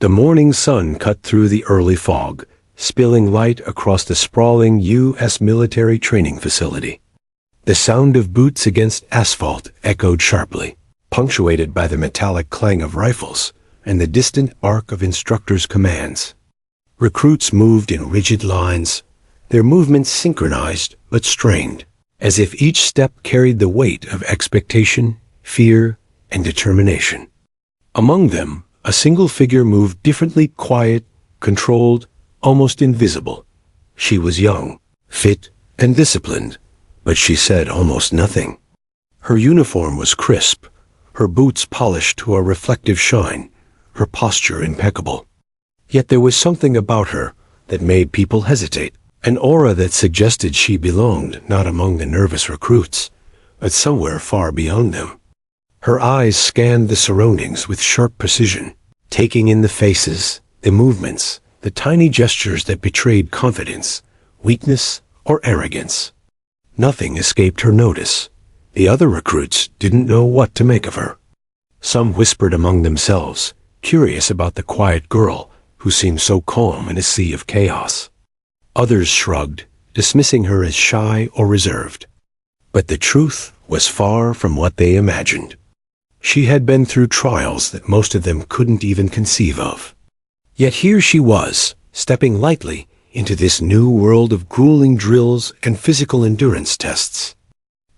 The morning sun cut through the early fog, spilling light across the sprawling U.S. military training facility. The sound of boots against asphalt echoed sharply, punctuated by the metallic clang of rifles and the distant arc of instructors' commands. Recruits moved in rigid lines, their movements synchronized but strained, as if each step carried the weight of expectation, fear, and determination. Among them, a single figure moved differently, quiet, controlled, almost invisible. She was young, fit, and disciplined, but she said almost nothing. Her uniform was crisp, her boots polished to a reflective shine, her posture impeccable. Yet there was something about her that made people hesitate, an aura that suggested she belonged not among the nervous recruits, but somewhere far beyond them. Her eyes scanned the surroundings with sharp precision, taking in the faces, the movements, the tiny gestures that betrayed confidence, weakness, or arrogance. Nothing escaped her notice. The other recruits didn't know what to make of her. Some whispered among themselves, curious about the quiet girl who seemed so calm in a sea of chaos. Others shrugged, dismissing her as shy or reserved. But the truth was far from what they imagined. She had been through trials that most of them couldn't even conceive of. Yet here she was, stepping lightly into this new world of grueling drills and physical endurance tests.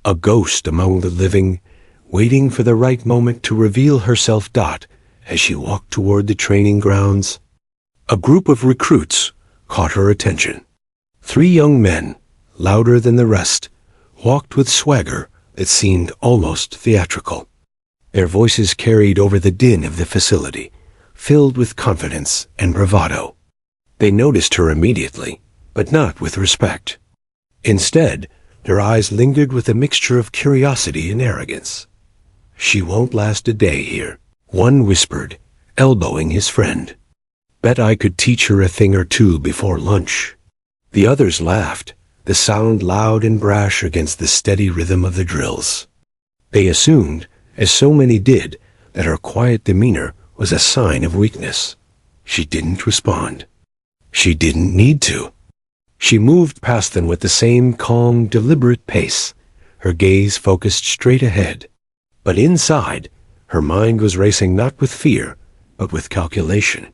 A ghost among the living, waiting for the right moment to reveal herself. As she walked toward the training grounds, a group of recruits caught her attention. 3 young men, louder than the rest, walked with swagger that seemed almost theatrical. Their voices carried over the din of the facility, filled with confidence and bravado. They noticed her immediately, but not with respect. Instead, their eyes lingered with a mixture of curiosity and arrogance. "She won't last a day here," one whispered, elbowing his friend. "Bet I could teach her a thing or two before lunch." The others laughed, the sound loud and brash against the steady rhythm of the drills. They assumed, as so many did, that her quiet demeanor was a sign of weakness. She didn't respond. She didn't need to. She moved past them with the same calm, deliberate pace, her gaze focused straight ahead. But inside, her mind was racing not with fear, but with calculation.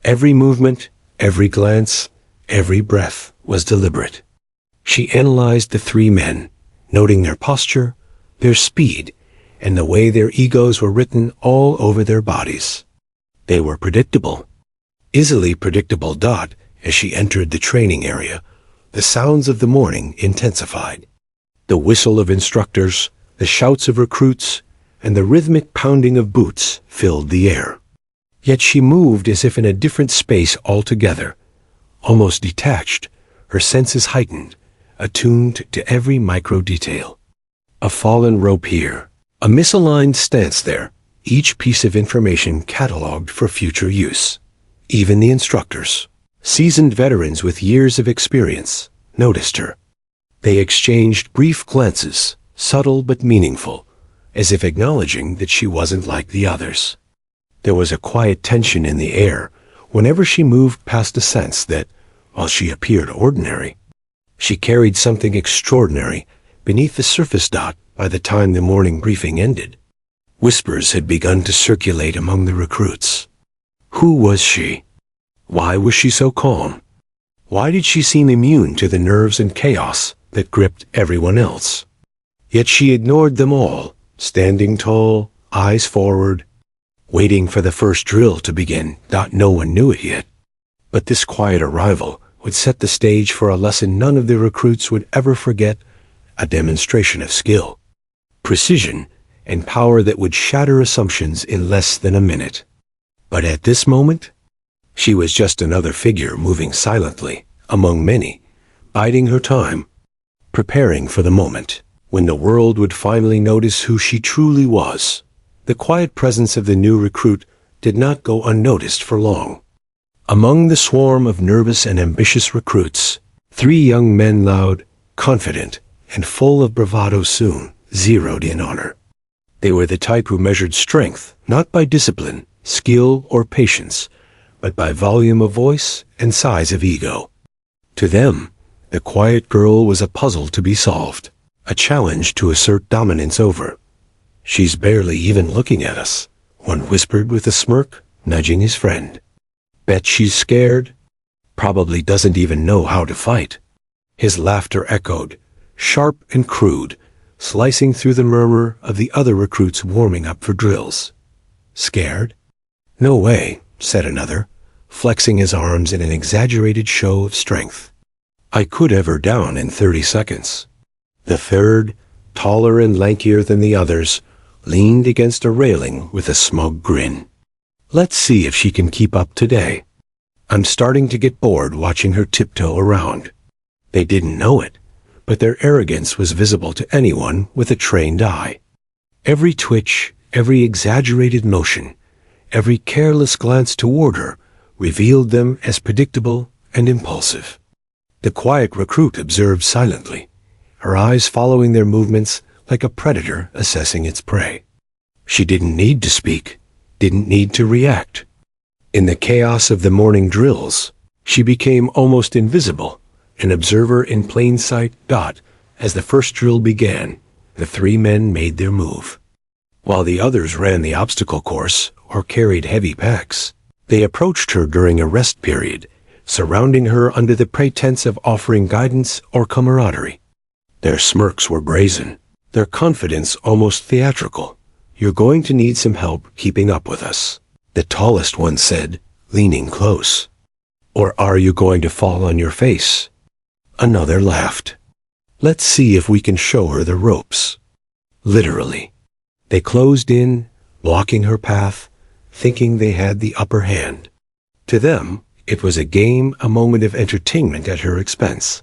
Every movement, every glance, every breath was deliberate. She analyzed the 3 men, noting their posture, their speed, and the way their egos were written all over their bodies. They were predictable, easily predictable. As she entered the training area, the sounds of the morning intensified. The whistle of instructors, the shouts of recruits, and the rhythmic pounding of boots filled the air. Yet she moved as if in a different space altogether, almost detached, her senses heightened, attuned to every micro detail. A fallen rope here, a misaligned stance there, each piece of information cataloged for future use. Even the instructors, seasoned veterans with years of experience, noticed her. They exchanged brief glances, subtle but meaningful, as if acknowledging that she wasn't like the others. There was a quiet tension in the air whenever she moved past a sense that, while she appeared ordinary, she carried something extraordinary beneath the surface. By the time the morning briefing ended, whispers had begun to circulate among the recruits. Who was she? Why was she so calm? Why did she seem immune to the nerves and chaos that gripped everyone else? Yet she ignored them all, standing tall, eyes forward, waiting for the first drill to begin. No one knew it yet. But this quiet arrival would set the stage for a lesson none of the recruits would ever forget, a demonstration of skill, precision, and power that would shatter assumptions in less than a minute. But at this moment, she was just another figure moving silently, among many, biding her time, preparing for the moment when the world would finally notice who she truly was. The quiet presence of the new recruit did not go unnoticed for long. Among the swarm of nervous and ambitious recruits, 3 young men, loud, confident, and full of bravado, soon zeroed in on her. They were the type who measured strength not by discipline, skill, or patience, but by volume of voice and size of ego. To them, the quiet girl was a puzzle to be solved, a challenge to assert dominance over. "She's barely even looking at us," one whispered with a smirk, nudging his friend. "Bet she's scared. Probably doesn't even know how to fight." His laughter echoed, sharp and crude, slicing through the murmur of the other recruits warming up for drills. "Scared? No way," said another, flexing his arms in an exaggerated show of strength. "I could have her down in 30 seconds. The third, taller and lankier than the others, leaned against a railing with a smug grin. "Let's see if she can keep up today. I'm starting to get bored watching her tiptoe around." They didn't know it, but their arrogance was visible to anyone with a trained eye. Every twitch, every exaggerated motion, every careless glance toward her revealed them as predictable and impulsive. The quiet recruit observed silently, her eyes following their movements like a predator assessing its prey. She didn't need to speak, didn't need to react. In the chaos of the morning drills, she became almost invisible, an observer in plain sight. As the first drill began, the three men made their move. While the others ran the obstacle course or carried heavy packs, they approached her during a rest period, surrounding her under the pretense of offering guidance or camaraderie. Their smirks were brazen, their confidence almost theatrical. "You're going to need some help keeping up with us," the tallest one said, leaning close. "Or are you going to fall on your face?" Another laughed. "Let's see if we can show her the ropes." Literally. They closed in, blocking her path, thinking they had the upper hand. To them, it was a game, a moment of entertainment at her expense.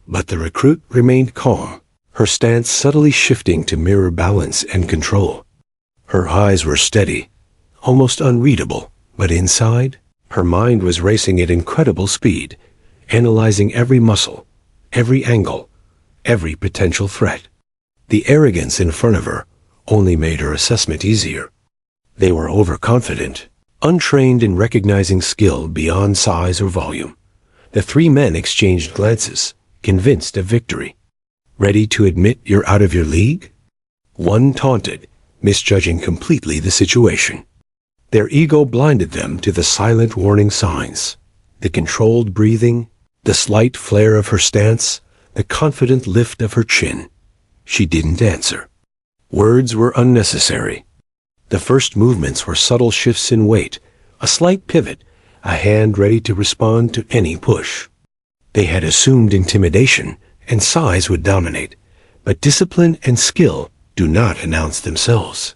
But the recruit remained calm, her stance subtly shifting to mirror balance and control. Her eyes were steady, almost unreadable, but inside, her mind was racing at incredible speed, analyzing every muscle, every angle, every potential threat. The arrogance in front of her only made her assessment easier. They were overconfident, untrained in recognizing skill beyond size or volume. The three men exchanged glances, convinced of victory. "Ready to admit you're out of your league?" One taunted, misjudging completely the situation. Their ego blinded them to the silent warning signs, the controlled breathing, the slight flare of her stance, the confident lift of her chin. She didn't answer. Words were unnecessary. The first movements were subtle shifts in weight, a slight pivot, a hand ready to respond to any push. They had assumed intimidation and size would dominate, but discipline and skill do not announce themselves.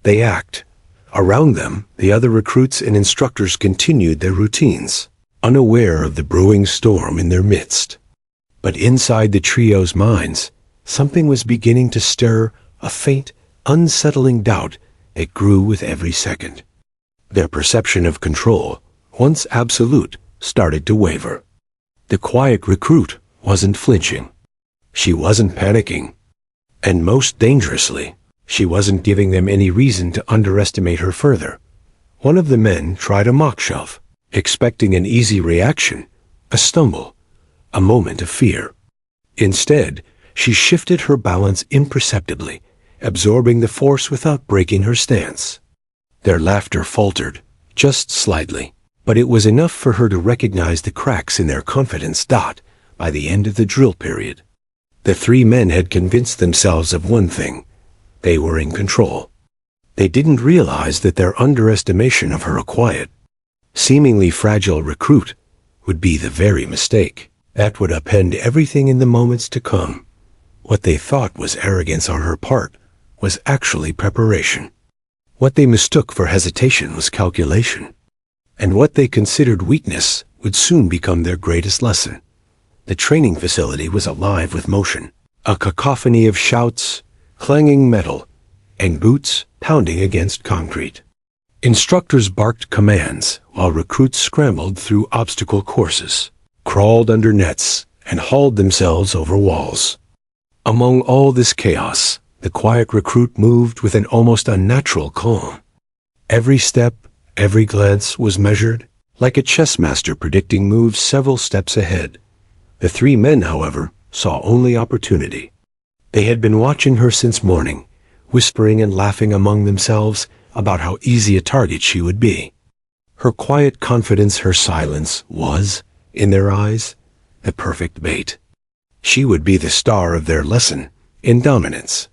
They act. Around them, the other recruits and instructors continued their routines, unaware of the brewing storm in their midst. But inside the trio's minds, something was beginning to stir, a faint, unsettling doubt that grew with every second. Their perception of control, once absolute, started to waver. The quiet recruit wasn't flinching. She wasn't panicking. And most dangerously, she wasn't giving them any reason to underestimate her further. One of the men tried a mock shove, expecting an easy reaction, a stumble, a moment of fear. Instead, she shifted her balance imperceptibly, absorbing the force without breaking her stance. Their laughter faltered, just slightly, but it was enough for her to recognize the cracks in their confidence. By the end of the drill period, the three men had convinced themselves of one thing: they were in control. They didn't realize that their underestimation of her quiet, seemingly fragile recruit would be the very mistake that would upend everything in the moments to come. What they thought was arrogance on her part was actually preparation. What they mistook for hesitation was calculation. And what they considered weakness would soon become their greatest lesson. The training facility was alive with motion, a cacophony of shouts, clanging metal, and boots pounding against concrete. Instructors barked commands while recruits scrambled through obstacle courses, crawled under nets, and hauled themselves over walls. Among all this chaos, the quiet recruit moved with an almost unnatural calm. Every step, every glance was measured, like a chess master predicting moves several steps ahead. The three men, however, saw only opportunity. They had been watching her since morning, whispering and laughing among themselves about how easy a target she would be. Her quiet confidence, her silence, was, in their eyes, the perfect bait. She would be the star of their lesson in dominance.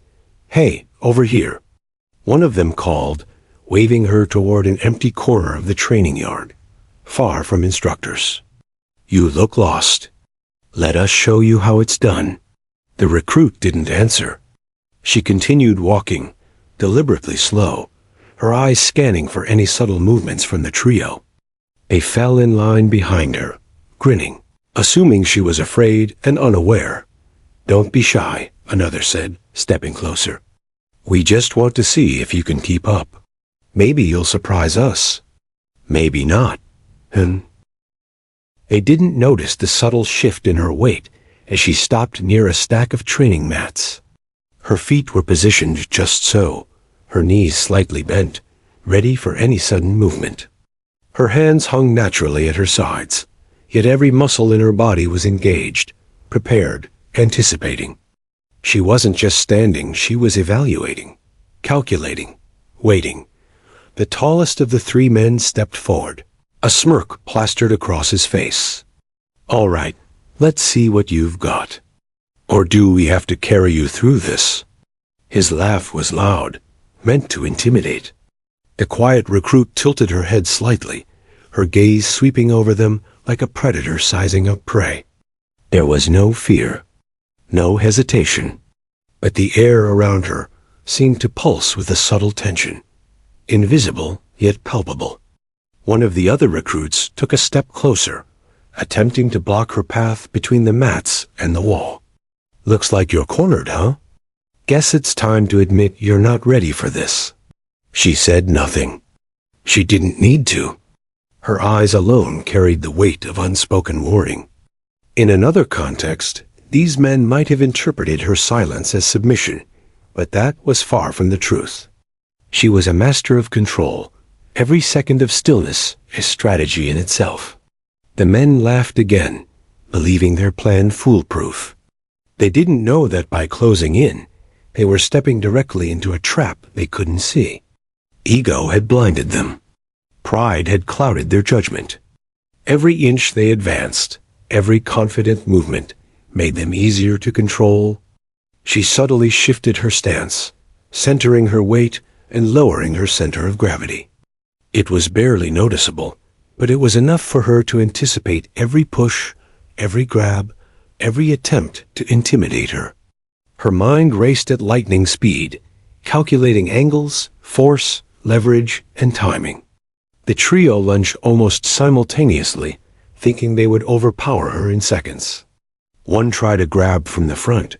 "Hey, over here," one of them called, waving her toward an empty corner of the training yard, far from instructors. "You look lost. Let us show you how it's done." The recruit didn't answer. She continued walking, deliberately slow, her eyes scanning for any subtle movements from the trio. They fell in line behind her, grinning, assuming she was afraid and unaware. "Don't be shy," another said, stepping closer. "We just want to see if you can keep up. Maybe you'll surprise us. Maybe not." They didn't notice the subtle shift in her weight as she stopped near a stack of training mats. Her feet were positioned just so, her knees slightly bent, ready for any sudden movement. Her hands hung naturally at her sides, yet every muscle in her body was engaged, prepared, anticipating. She wasn't just standing, she was evaluating, calculating, waiting. The tallest of the three men stepped forward, a smirk plastered across his face. "All right, let's see what you've got. Or do we have to carry you through this?" His laugh was loud, meant to intimidate. The quiet recruit tilted her head slightly, her gaze sweeping over them like a predator sizing up prey. There was no fear, no hesitation, but the air around her seemed to pulse with a subtle tension, invisible yet palpable. One of the other recruits took a step closer, attempting to block her path between the mats and the wall. "Looks like you're cornered, huh? Guess it's time to admit you're not ready for this." She said nothing. She didn't need to. Her eyes alone carried the weight of unspoken warning. In another context, these men might have interpreted her silence as submission, but that was far from the truth. She was a master of control, every second of stillness a strategy in itself. The men laughed again, believing their plan foolproof. They didn't know that by closing in, they were stepping directly into a trap they couldn't see. Ego had blinded them. Pride had clouded their judgment. Every inch they advanced, every confident movement, made them easier to control. She subtly shifted her stance, centering her weight and lowering her center of gravity. It was barely noticeable, but it was enough for her to anticipate every push, every grab, every attempt to intimidate her. Her mind raced at lightning speed, calculating angles, force, leverage, and timing. The trio lunged almost simultaneously, thinking they would overpower her in seconds. One tried a grab from the front,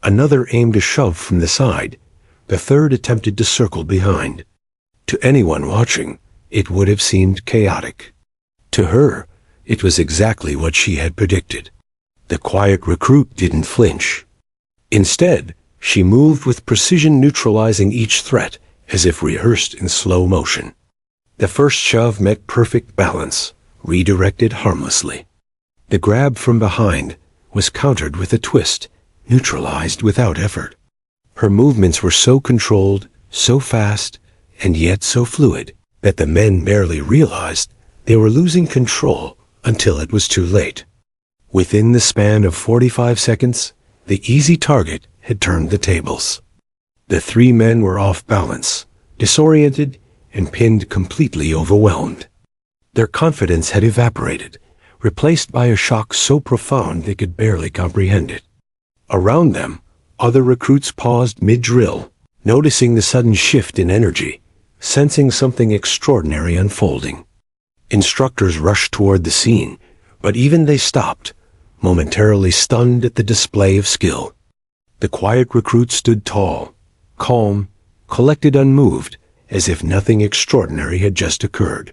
another aimed a shove from the side, the third attempted to circle behind. To anyone watching, it would have seemed chaotic. To her, it was exactly what she had predicted. The quiet recruit didn't flinch. Instead, she moved with precision, neutralizing each threat as if rehearsed in slow motion. The first shove met perfect balance, redirected harmlessly. The grab from behind was countered with a twist, neutralized without effort. Her movements were so controlled, so fast, and yet so fluid, that the men barely realized they were losing control until it was too late. Within the span of 45 seconds, the easy target had turned the tables. The three men were off balance, disoriented, and pinned, completely overwhelmed. Their confidence had evaporated, replaced by a shock so profound they could barely comprehend it. Around them, other recruits paused mid-drill, noticing the sudden shift in energy, sensing something extraordinary unfolding. Instructors rushed toward the scene, but even they stopped, momentarily stunned at the display of skill. The quiet recruit stood tall, calm, collected, unmoved, as if nothing extraordinary had just occurred.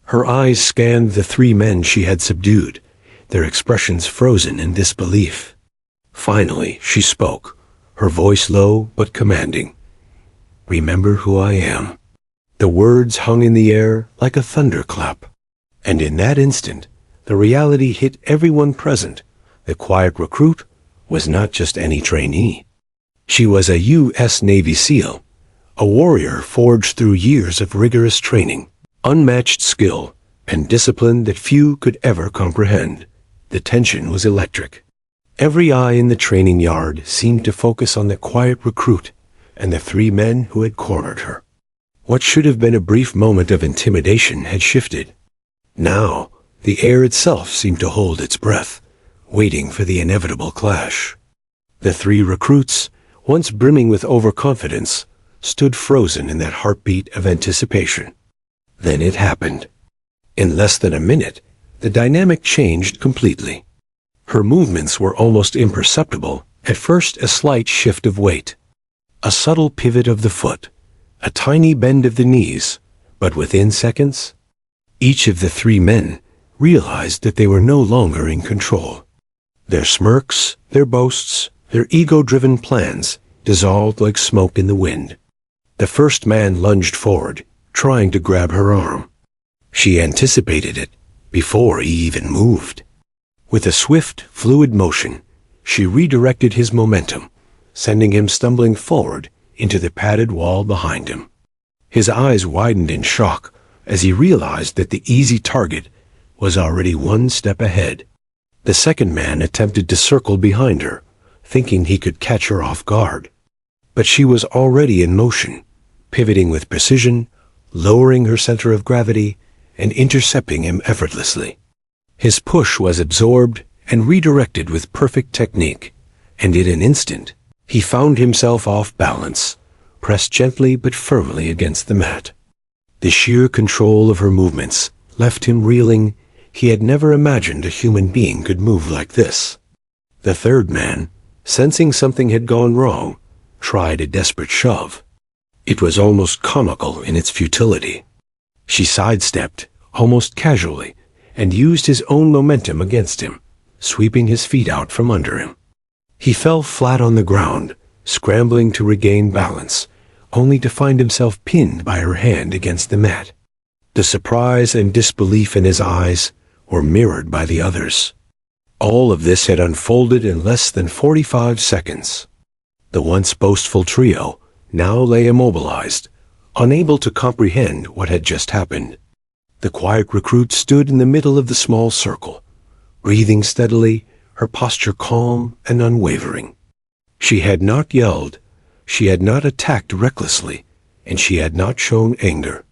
Her eyes scanned the three men she had subdued, their expressions frozen in disbelief. Finally, she spoke, her voice low but commanding. "Remember who I am." The words hung in the air like a thunderclap. And in that instant, the reality hit everyone present. The quiet recruit was not just any trainee. She was a U.S. Navy SEAL, a warrior forged through years of rigorous training, unmatched skill, and discipline that few could ever comprehend. The tension was electric. Every eye in the training yard seemed to focus on the quiet recruit and the three men who had cornered her. What should have been a brief moment of intimidation had shifted. Now, the air itself seemed to hold its breath, waiting for the inevitable clash. The three recruits, once brimming with overconfidence, stood frozen in that heartbeat of anticipation. Then it happened. In less than a minute, the dynamic changed completely. Her movements were almost imperceptible, at first a slight shift of weight, a subtle pivot of the foot, a tiny bend of the knees, but within seconds, each of the three men realized that they were no longer in control. Their smirks, their boasts, their ego-driven plans dissolved like smoke in the wind. The first man lunged forward, trying to grab her arm. She anticipated it before he even moved. With a swift, fluid motion, she redirected his momentum, sending him stumbling forward into the padded wall behind him. His eyes widened in shock as he realized that the easy target was already one step ahead. The second man attempted to circle behind her, thinking he could catch her off guard. But she was already in motion, pivoting with precision, lowering her center of gravity, and intercepting him effortlessly. His push was absorbed and redirected with perfect technique, and in an instant, he found himself off balance, pressed gently but firmly against the mat. The sheer control of her movements left him reeling. He had never imagined a human being could move like this. The third man, sensing something had gone wrong, tried a desperate shove. It was almost comical in its futility. She sidestepped, almost casually, and used his own momentum against him, sweeping his feet out from under him. He fell flat on the ground, scrambling to regain balance, only to find himself pinned by her hand against the mat. The surprise and disbelief in his eyes were mirrored by the others. All of this had unfolded in less than 45 seconds. The once boastful trio now lay immobilized, unable to comprehend what had just happened. The quiet recruit stood in the middle of the small circle, breathing steadily, her posture calm and unwavering. She had not yelled, she had not attacked recklessly, and she had not shown anger.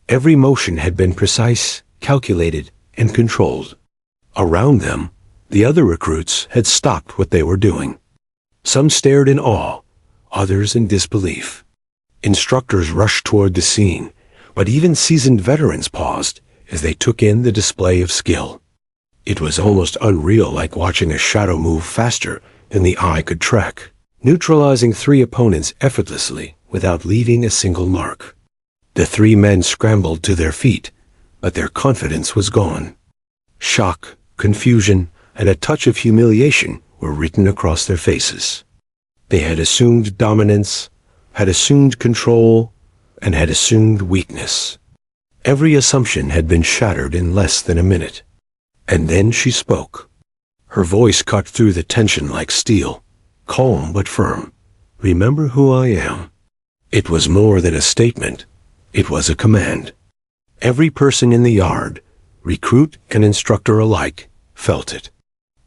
Every motion had been precise, calculated, and controlled. Around them, the other recruits had stopped what they were doing. Some stared in awe, others in disbelief. Instructors rushed toward the scene, but even seasoned veterans paused as they took in the display of skill. It was almost unreal, like watching a shadow move faster than the eye could track, neutralizing three opponents effortlessly without leaving a single mark. The three men scrambled to their feet, but their confidence was gone. Shock, confusion, and a touch of humiliation were written across their faces. They had assumed dominance, had assumed control, and had assumed weakness. Every assumption had been shattered in less than a minute. And then she spoke. Her voice cut through the tension like steel, calm but firm. "Remember who I am." It was more than a statement. It was a command. Every person in the yard, recruit and instructor alike, felt it.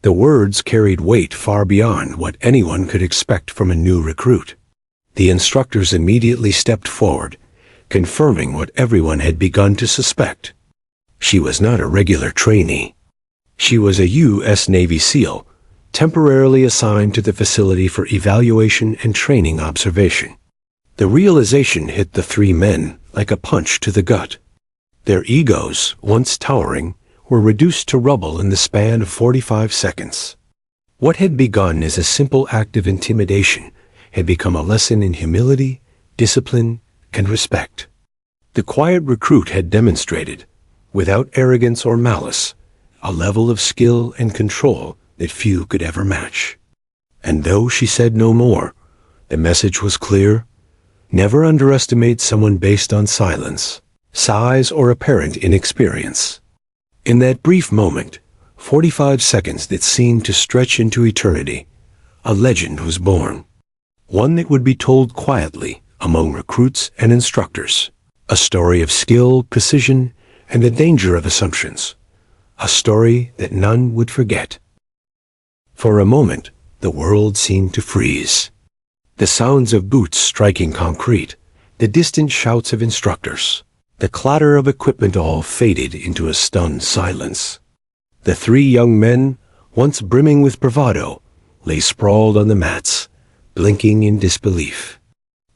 The words carried weight far beyond what anyone could expect from a new recruit. The instructors immediately stepped forward, confirming what everyone had begun to suspect. She was not a regular trainee. She was a U.S. Navy SEAL, temporarily assigned to the facility for evaluation and training observation. The realization hit the three men like a punch to the gut. Their egos, once towering, were reduced to rubble in the span of 45 seconds. What had begun as a simple act of intimidation had become a lesson in humility, discipline, and respect. The quiet recruit had demonstrated, without arrogance or malice, a level of skill and control that few could ever match. And though she said no more, the message was clear: never underestimate someone based on silence, size, or apparent inexperience. In that brief moment, 45 seconds that seemed to stretch into eternity, a legend was born. One that would be told quietly among recruits and instructors. A story of skill, precision, and the danger of assumptions. A story that none would forget. For a moment, the world seemed to freeze. The sounds of boots striking concrete, the distant shouts of instructors, the clatter of equipment all faded into a stunned silence. The three young men, once brimming with bravado, lay sprawled on the mats, blinking in disbelief.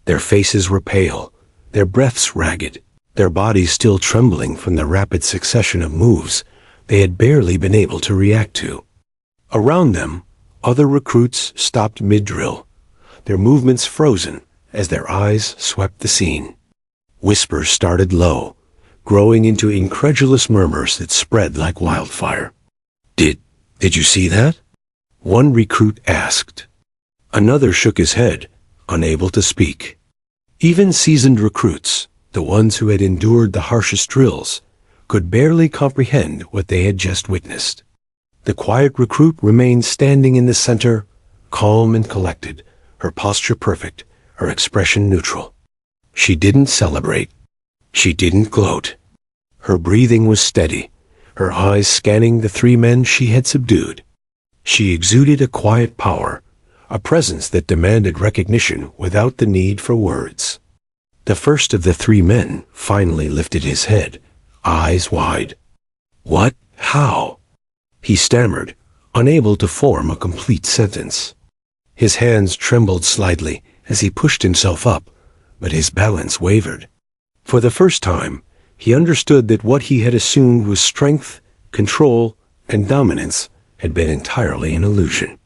Their faces were pale, their breaths ragged, their bodies still trembling from the rapid succession of moves they had barely been able to react to. Around them, other recruits stopped mid-drill, their movements frozen as their eyes swept the scene. Whispers started low, growing into incredulous murmurs that spread like wildfire. Did you see that?" one recruit asked. Another shook his head, unable to speak. Even seasoned recruits, the ones who had endured the harshest drills, could barely comprehend what they had just witnessed. The quiet recruit remained standing in the center, calm and collected, her posture perfect, her expression neutral. She didn't celebrate. She didn't gloat. Her breathing was steady, her eyes scanning the three men she had subdued. She exuded a quiet power, a presence that demanded recognition without the need for words. The first of the three men finally lifted his head, eyes wide. "What? How?" he stammered, unable to form a complete sentence. His hands trembled slightly as he pushed himself up, but his balance wavered. For the first time, he understood that what he had assumed was strength, control, and dominance had been entirely an illusion.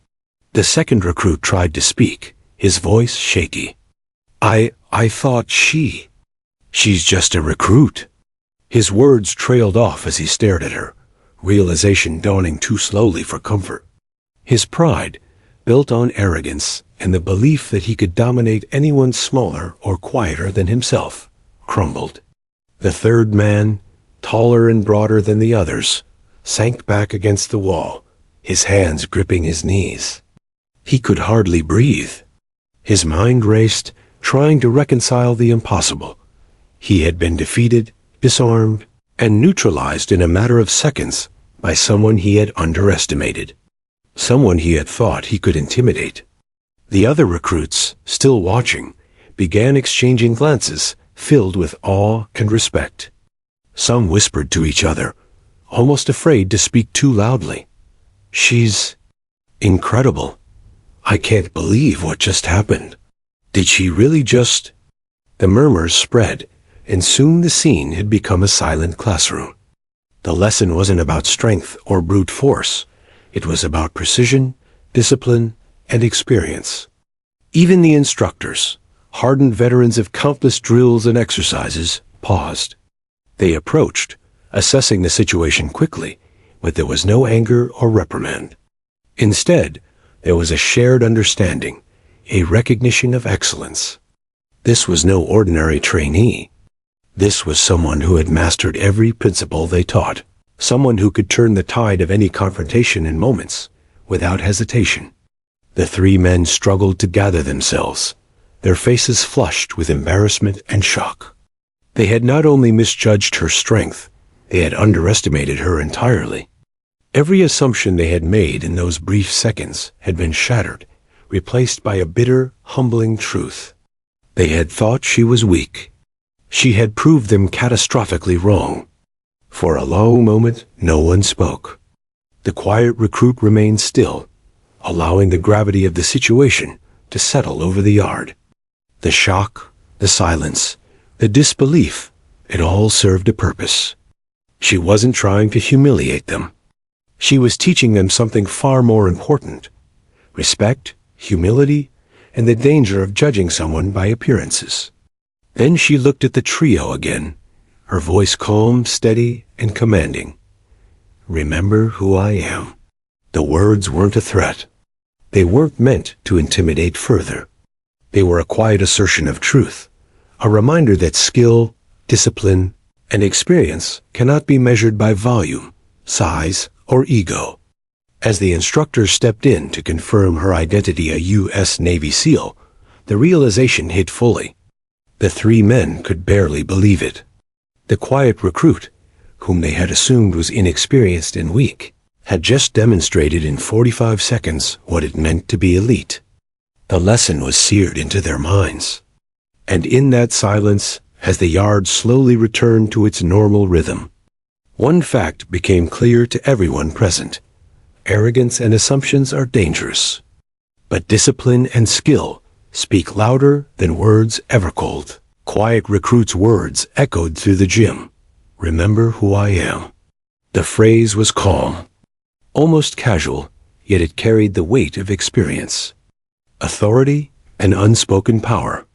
The second recruit tried to speak, his voice shaky. I thought she's just a recruit." His words trailed off as he stared at her, realization dawning too slowly for comfort. His pride, built on arrogance and the belief that he could dominate anyone smaller or quieter than himself, crumbled. The third man, taller and broader than the others, sank back against the wall, his hands gripping his knees. He could hardly breathe. His mind raced, trying to reconcile the impossible. He had been defeated, disarmed, and neutralized in a matter of seconds by someone he had underestimated, someone he had thought he could intimidate. The other recruits, still watching, began exchanging glances filled with awe and respect. Some whispered to each other, almost afraid to speak too loudly. "She's incredible. I can't believe what just happened. Did she really just—" The murmurs spread, and soon the scene had become a silent classroom. The lesson wasn't about strength or brute force. It was about precision, discipline, and experience. Even the instructors, hardened veterans of countless drills and exercises, paused. They approached, assessing the situation quickly, but there was no anger or reprimand. Instead, there was a shared understanding, a recognition of excellence. This was no ordinary trainee. This was someone who had mastered every principle they taught, someone who could turn the tide of any confrontation in moments, without hesitation. The three men struggled to gather themselves, their faces flushed with embarrassment and shock. They had not only misjudged her strength, they had underestimated her entirely. Every assumption they had made in those brief seconds had been shattered, replaced by a bitter, humbling truth. They had thought she was weak. She had proved them catastrophically wrong. For a long moment, no one spoke. The quiet recruit remained still, allowing the gravity of the situation to settle over the yard. The shock, the silence, the disbelief, it all served a purpose. She wasn't trying to humiliate them. She was teaching them something far more important: respect, humility, and the danger of judging someone by appearances. Then she looked at the trio again, her voice calm, steady, and commanding. "Remember who I am." The words weren't a threat. They weren't meant to intimidate further. They were a quiet assertion of truth, a reminder that skill, discipline, and experience cannot be measured by volume, size, or ego. As the instructor stepped in to confirm her identity a U.S. Navy SEAL, the realization hit fully. The three men could barely believe it. The quiet recruit, whom they had assumed was inexperienced and weak, had just demonstrated in 45 seconds what it meant to be elite. The lesson was seared into their minds. And in that silence, as the yard slowly returned to its normal rhythm, one fact became clear to everyone present. Arrogance and assumptions are dangerous. But discipline and skill speak louder than words ever could. Quiet recruit's words echoed through the gym. "Remember who I am." The phrase was calm, almost casual, yet it carried the weight of experience, authority, and unspoken power.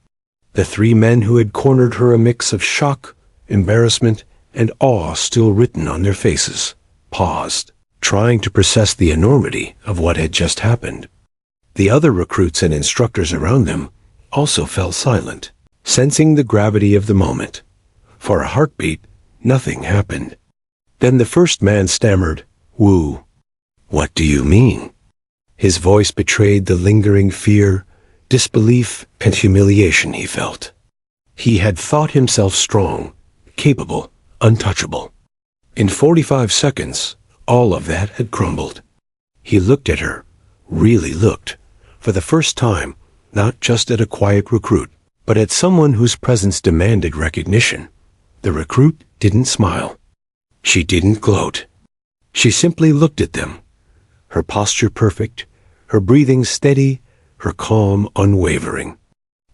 The three men who had cornered her, a mix of shock, embarrassment, and awe still written on their faces, paused, trying to process the enormity of what had just happened. The other recruits and instructors around them also fell silent, sensing the gravity of the moment. For a heartbeat, nothing happened. Then the first man stammered, "Woo. What do you mean?" His voice betrayed the lingering fear, disbelief, and humiliation he felt. He had thought himself strong, capable, untouchable. In 45 seconds, all of that had crumbled. He looked at her, really looked, for the first time, not just at a quiet recruit, but at someone whose presence demanded recognition. The recruit didn't smile. She didn't gloat. She simply looked at them, her posture perfect, her breathing steady, her calm unwavering.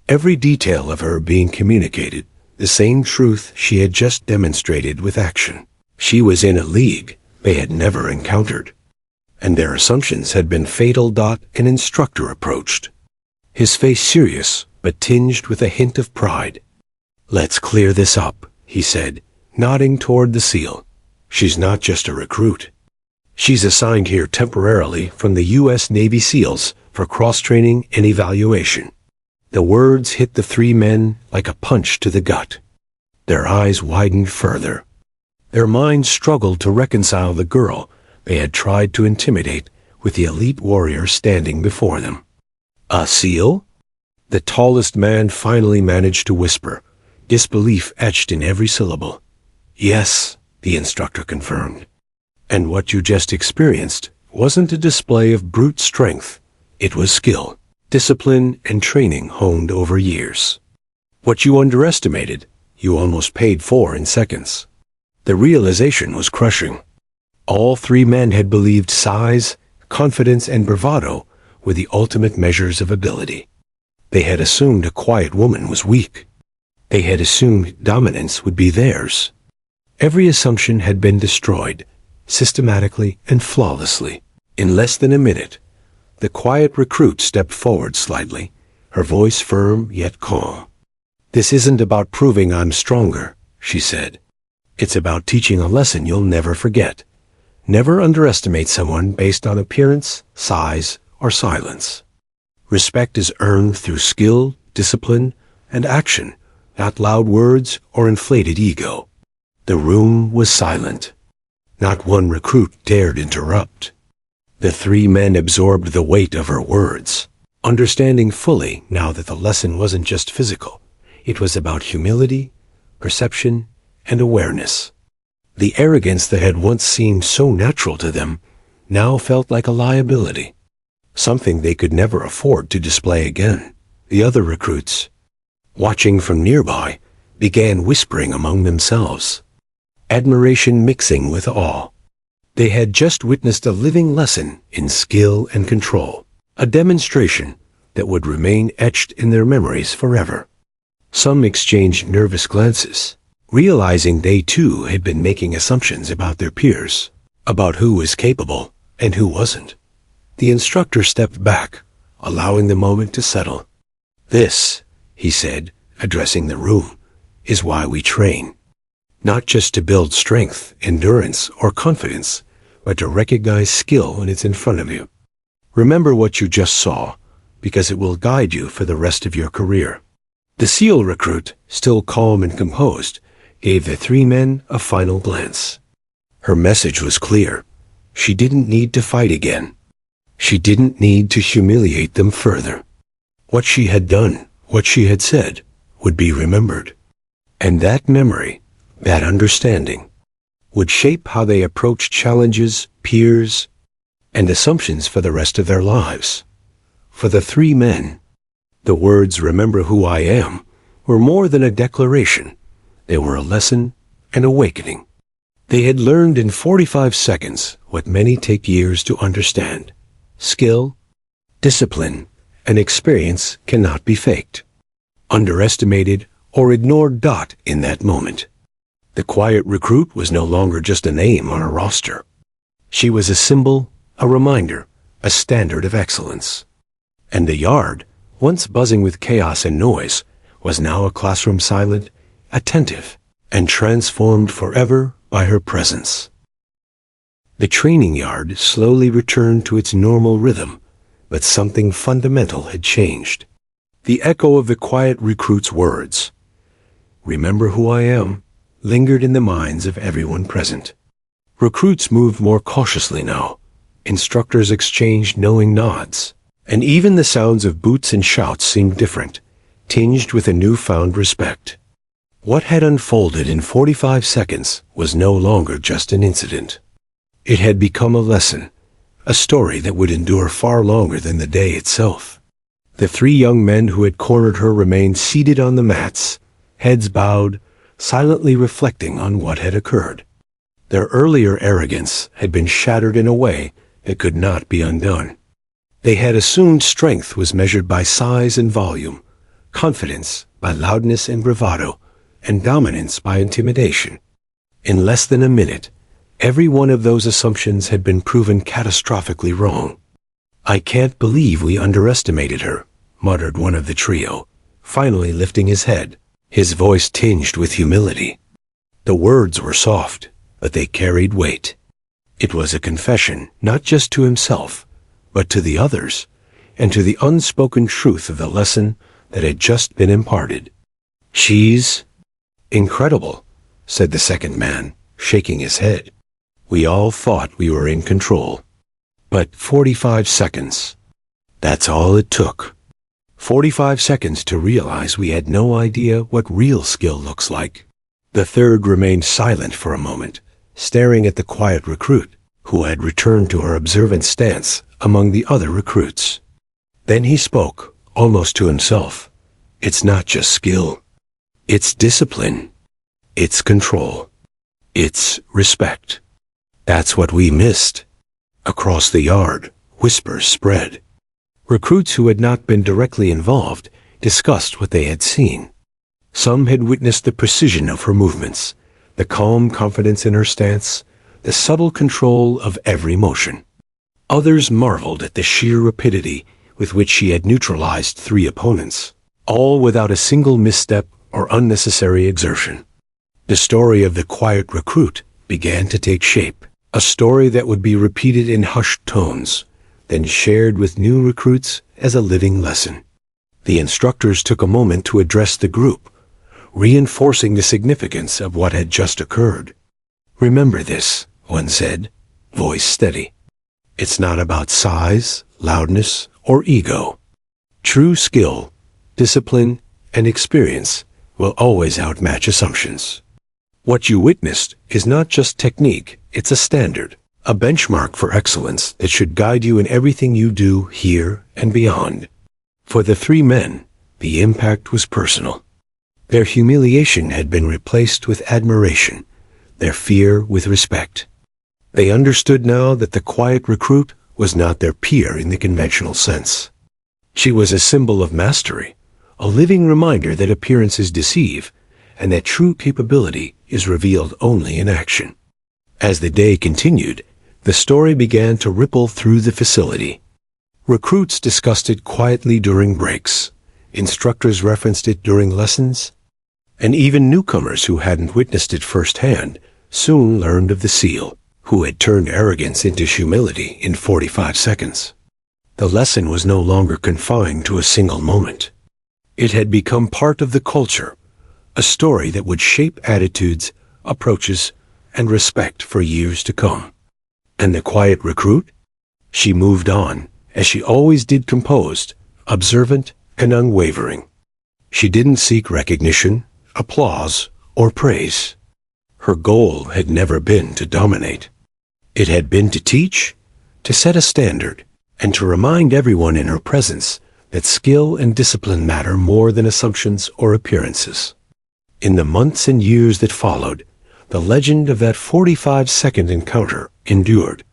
Every detail of her being communicated, the same truth she had just demonstrated with action. She was in a league they had never encountered, and their assumptions had been fatal. An instructor approached, his face serious but tinged with a hint of pride. "Let's clear this up," he said, nodding toward the SEAL. "She's not just a recruit. She's assigned here temporarily from the U.S. Navy SEALs for cross-training and evaluation." The words hit the three men like a punch to the gut. Their eyes widened further. Their minds struggled to reconcile the girl they had tried to intimidate with the elite warrior standing before them. "A SEAL?" The tallest man finally managed to whisper, disbelief etched in every syllable. "Yes," the instructor confirmed. "And what you just experienced wasn't a display of brute strength. It was skill, discipline, and training honed over years. What you underestimated, you almost paid for in seconds." The realization was crushing. All three men had believed size, confidence, and bravado were the ultimate measures of ability. They had assumed a quiet woman was weak. They had assumed dominance would be theirs. Every assumption had been destroyed, systematically and flawlessly. In less than a minute, the quiet recruit stepped forward slightly, her voice firm yet calm. "This isn't about proving I'm stronger," she said. "It's about teaching a lesson you'll never forget. Never underestimate someone based on appearance, size, or silence. Respect is earned through skill, discipline, and action, not loud words or inflated ego." The room was silent. Not one recruit dared interrupt. The three men absorbed the weight of her words, understanding fully now that the lesson wasn't just physical. It was about humility, perception, and awareness. The arrogance that had once seemed so natural to them now felt like a liability, something they could never afford to display again. The other recruits, watching from nearby, began whispering among themselves, admiration mixing with awe. They had just witnessed a living lesson in skill and control, a demonstration that would remain etched in their memories forever. Some exchanged nervous glances, realizing they too had been making assumptions about their peers, about who was capable and who wasn't. The instructor stepped back, allowing the moment to settle. "This," he said, addressing the room, "is why we train. Not just to build strength, endurance, or confidence, but to recognize skill when it's in front of you. Remember what you just saw, because it will guide you for the rest of your career." The SEAL recruit, still calm and composed, gave the three men a final glance. Her message was clear. She didn't need to fight again. She didn't need to humiliate them further. What she had done, what she had said, would be remembered. And that memory, that understanding, would shape how they approached challenges, peers, and assumptions for the rest of their lives. For the three men, the words "remember who I am" were more than a declaration. They were a lesson, an awakening. They had learned in 45 seconds what many take years to understand. Skill, discipline, and experience cannot be faked, underestimated, or ignored. In that moment, the quiet recruit was no longer just a name on a roster. She was a symbol, a reminder, a standard of excellence. And the yard, once buzzing with chaos and noise, was now a classroom silent, attentive, and transformed forever by her presence. The training yard slowly returned to its normal rhythm, but something fundamental had changed. The echo of the quiet recruit's words, "Remember who I am," lingered in the minds of everyone present. Recruits moved more cautiously now. Instructors exchanged knowing nods, and even the sounds of boots and shouts seemed different, tinged with a newfound respect. What had unfolded in 45 seconds was no longer just an incident. It had become a lesson, a story that would endure far longer than the day itself. The three young men who had cornered her remained seated on the mats, heads bowed, silently reflecting on what had occurred. Their earlier arrogance had been shattered in a way that could not be undone. They had assumed strength was measured by size and volume, confidence by loudness and bravado, and dominance by intimidation. In less than a minute, every one of those assumptions had been proven catastrophically wrong. "I can't believe we underestimated her," muttered one of the trio, finally lifting his head, his voice tinged with humility. The words were soft, but they carried weight. It was a confession, not just to himself, but to the others, and to the unspoken truth of the lesson that had just been imparted. "She's incredible," said the second man, shaking his head. "We all thought we were in control. But 45 seconds. That's all it took. 45 seconds to realize we had no idea what real skill looks like." The third remained silent for a moment, staring at the quiet recruit, who had returned to her observant stance among the other recruits. Then he spoke, almost to himself. "It's not just skill. It's discipline. It's control. It's respect. That's what we missed." Across the yard, whispers spread. Recruits who had not been directly involved discussed what they had seen. Some had witnessed the precision of her movements, the calm confidence in her stance, the subtle control of every motion. Others marveled at the sheer rapidity with which she had neutralized three opponents, all without a single misstep or unnecessary exertion. The story of the quiet recruit began to take shape, a story that would be repeated in hushed tones, then shared with new recruits as a living lesson. The instructors took a moment to address the group, reinforcing the significance of what had just occurred. "Remember this," one said, voice steady. "It's not about size, loudness, or ego. True skill, discipline, and experience will always outmatch assumptions. What you witnessed is not just technique, it's a standard, a benchmark for excellence that should guide you in everything you do here and beyond." For the three men, the impact was personal. Their humiliation had been replaced with admiration, their fear with respect. They understood now that the quiet recruit was not their peer in the conventional sense. She was a symbol of mastery, a living reminder that appearances deceive, and that true capability is revealed only in action. As the day continued, the story began to ripple through the facility. Recruits discussed it quietly during breaks, instructors referenced it during lessons, and even newcomers who hadn't witnessed it firsthand soon learned of the SEAL, who had turned arrogance into humility in 45 seconds. The lesson was no longer confined to a single moment. It had become part of the culture, a story that would shape attitudes, approaches, and respect for years to come. And the quiet recruit? She moved on, as she always did, composed, observant, and unwavering. She didn't seek recognition, applause, or praise. Her goal had never been to dominate. It had been to teach, to set a standard, and to remind everyone in her presence that skill and discipline matter more than assumptions or appearances. In the months and years that followed, the legend of that 45-second encounter endured.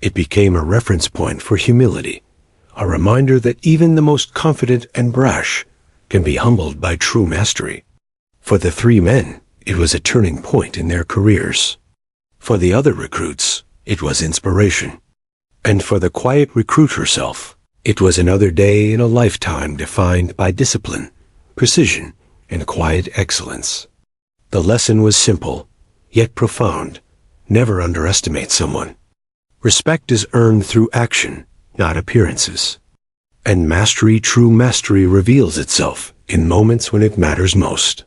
It became a reference point for humility, a reminder that even the most confident and brash can be humbled by true mastery. For the three men, it was a turning point in their careers. For the other recruits, it was inspiration. And for the quiet recruit herself, it was another day in a lifetime defined by discipline, precision, and quiet excellence. The lesson was simple, yet profound. Never underestimate someone. Respect is earned through action, not appearances. And mastery, true mastery, reveals itself in moments when it matters most.